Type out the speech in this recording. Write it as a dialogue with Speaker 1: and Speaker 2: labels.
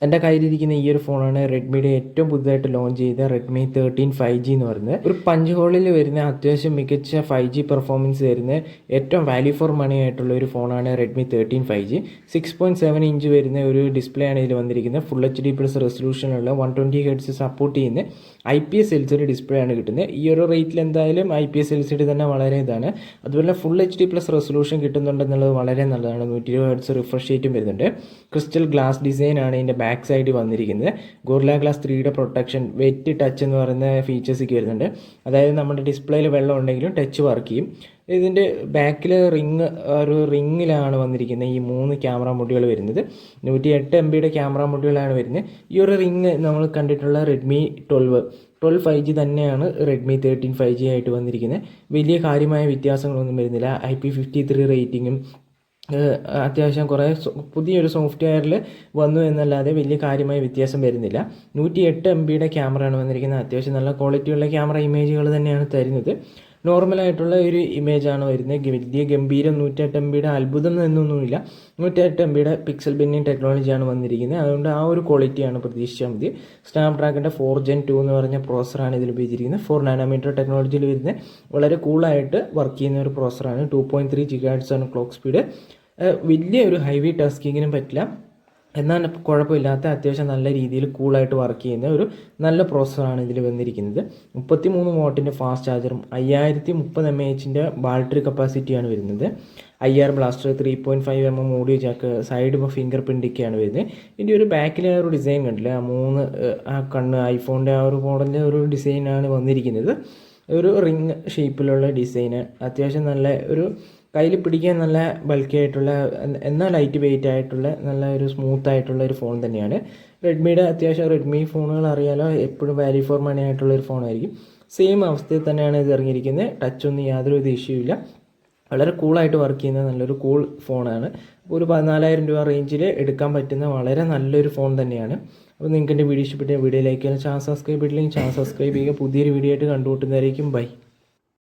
Speaker 1: എൻ്റെ കയ്യിലിരിക്കുന്ന ഈ ഒരു ഫോണാണ് റെഡ്മിയുടെ ഏറ്റവും പുതുതായിട്ട് ലോഞ്ച് ചെയ്ത റെഡ്മി 13 5G എന്ന് പറയുന്നത്. ഒരു പഞ്ച് ഹോളിൽ വരുന്ന അത്യാവശ്യം മികച്ച 5G പെർഫോമൻസ് വരുന്ന ഏറ്റവും വാല്യൂ ഫോർ മണി ആയിട്ടുള്ള ഒരു ഫോണാണ് റെഡ്മി 13 5G. 6.7 ഇഞ്ച് വരുന്ന ഒരു ഡിസ്പ്ലേ ആണ് ഇതിൽ വന്നിരിക്കുന്നത്. ഫുൾ HD+ റെസൊല്യൂഷനുള്ള 120 Hz സപ്പോർട്ട് ചെയ്യുന്ന IPS LCD ഡിസ്പ്ലേ ആണ് കിട്ടുന്നത്. ഈ ഒരു റേറ്റിൽ എന്തായാലും IPS LCD തന്നെ വളരെ ഇതാണ്. അതുപോലെ ഫുൾ HD+ റെസൊല്യൂഷൻ കിട്ടുന്നുണ്ടെന്നുള്ളത് വളരെ നല്ലതാണ്. 120 Hz റിഫ്രഷ് റേറ്റും വരുന്നുണ്ട്. ക്രിസ്റ്റൽ ഗ്ലാസ് ഡിസൈൻ ആണ് ഇതിൻ്റെ ബാക്ക് സൈഡിൽ വന്നിരിക്കുന്നത്. ഗോറില്ല ഗ്ലാസ് 3യുടെ പ്രൊട്ടക്ഷൻ, വെറ്റ് ടച്ച് എന്ന് പറയുന്ന ഫീച്ചേഴ്സൊക്കെ വരുന്നുണ്ട്. അതായത് നമ്മുടെ ഡിസ്പ്ലേയിൽ വെള്ളം ഉണ്ടെങ്കിലും ടച്ച് വർക്ക് ചെയ്യും. ഇതിൻ്റെ ബാക്കിൽ ഒരു റിങ്ങിലാണ് വന്നിരിക്കുന്നത് ഈ 3 ക്യാമറ മൊഡ്യൂൾ വരുന്നത്. 108 MB ക്യാമറ മൊഡ്യൂളാണ് വരുന്നത്. ഈ ഒരു റിങ് നമ്മൾ കണ്ടിട്ടുള്ള റെഡ്മി 12 5G തന്നെയാണ് റെഡ്മി 13 5G ആയിട്ട് വന്നിരിക്കുന്നത്. വലിയ കാര്യമായ വ്യത്യാസങ്ങളൊന്നും വരുന്നില്ല. IP53 റേറ്റിങ്ങും അത്യാവശ്യം കുറേ പുതിയൊരു സോഫ്റ്റ്വെയറിൽ വന്നു എന്നല്ലാതെ വലിയ കാര്യമായ വ്യത്യാസം വരുന്നില്ല. 108 MB ക്യാമറയാണ് വന്നിരിക്കുന്നത്. അത്യാവശ്യം നല്ല ക്വാളിറ്റിയുള്ള ക്യാമറ ഇമേജുകൾ തന്നെയാണ് തരുന്നത്. നോർമലായിട്ടുള്ള ഒരു ഇമേജാണ് വരുന്നത്. വലിയ ഗംഭീരം 108 MB അത്ഭുതം എന്നൊന്നുമില്ല. 108 MB പിക്സൽ ബിന്നിങ് ടെക്നോളജിയാണ് വന്നിരിക്കുന്നത്. അതുകൊണ്ട് ആ ഒരു ക്വാളിറ്റിയാണ് പ്രതീക്ഷിച്ചാൽ മതി. സ്നാപ്ഡ്രാഗണിൻ്റെ 4 Gen 2 എന്ന് പറഞ്ഞ പ്രോസറാണ് ഇതിൽ ഉപയോഗിച്ചിരിക്കുന്നത്. 4 nm ടെക്നോളജിയിൽ വരുന്ന വളരെ കൂളായിട്ട് വർക്ക് ചെയ്യുന്ന ഒരു പ്രോസറാണ്. 2.3 GHz ആണ് ക്ലോക്ക് സ്പീഡ്. വലിയ ഒരു ഹൈവി ടാസ്കിങ്ങിനും പറ്റില്ല, എന്നാൽ കുഴപ്പമില്ലാത്ത അത്യാവശ്യം നല്ല രീതിയിൽ കൂളായിട്ട് വർക്ക് ചെയ്യുന്ന ഒരു നല്ല പ്രോസസ്സറാണ് ഇതിൽ വന്നിരിക്കുന്നത്. 33 വാട്ടിൻ്റെ ഫാസ്റ്റ് ചാർജറും 5030 mAh ബാറ്ററി കപ്പാസിറ്റിയാണ് വരുന്നത്. IR blaster, 3.5 mm audio jack, side finger പ്രിൻ്റൊക്കെയാണ് വരുന്നത്. ഇതിൻ്റെ ഒരു ബാക്കിലെ ഒരു ഡിസൈൻ കണ്ടില്ല, ആ കണ്ണ് ഐഫോണിൻ്റെ ആ ഒരു മോഡലിൻ്റെ ഒരു ഡിസൈനാണ് വന്നിരിക്കുന്നത്. ഒരു റിങ് ഷേപ്പിലുള്ള ഡിസൈന്, അത്യാവശ്യം നല്ല ഒരു കയ്യിൽ പിടിക്കാൻ നല്ല ബൾക്കി ആയിട്ടുള്ള എന്നാൽ ലൈറ്റ് വെയിറ്റ് ആയിട്ടുള്ള നല്ല ഒരു സ്മൂത്ത് ആയിട്ടുള്ള ഒരു ഫോൺ തന്നെയാണ്. റെഡ്മിയുടെ അത്യാവശ്യം റെഡ്മി ഫോണുകൾ അറിയാലോ, എപ്പോഴും വാല്യൂ ഫോർ മണി ആയിട്ടുള്ള ഒരു ഫോണായിരിക്കും. സെയിം അവസ്ഥയിൽ തന്നെയാണ് ഇത് ഇറങ്ങിയിരിക്കുന്നത്. ടച്ചൊന്നും യാതൊരു ഇഷ്യൂ ഇല്ല. വളരെ കൂളായിട്ട് വർക്ക് ചെയ്യുന്ന നല്ലൊരു കൂൾ ഫോണാണ്. ഒരു 14,000 രൂപ റേഞ്ചിൽ എടുക്കാൻ പറ്റുന്ന വളരെ നല്ലൊരു ഫോൺ തന്നെയാണ്. അപ്പോൾ നിങ്ങൾക്ക് എൻ്റെ വീഡിയോ ഇഷ്ടപ്പെട്ട വീഡിയോ ലൈക്ക് ചെയ്യാൻ, ചാനൽ സബ്സ്ക്രൈബ് ചെയ്തില്ലെങ്കിൽ ചാനൽ സബ്സ്ക്രൈബ് ചെയ്യുക. പുതിയൊരു വീഡിയോ ആയിട്ട് കണ്ടുമുട്ടുന്നതായിരിക്കും. ബൈ.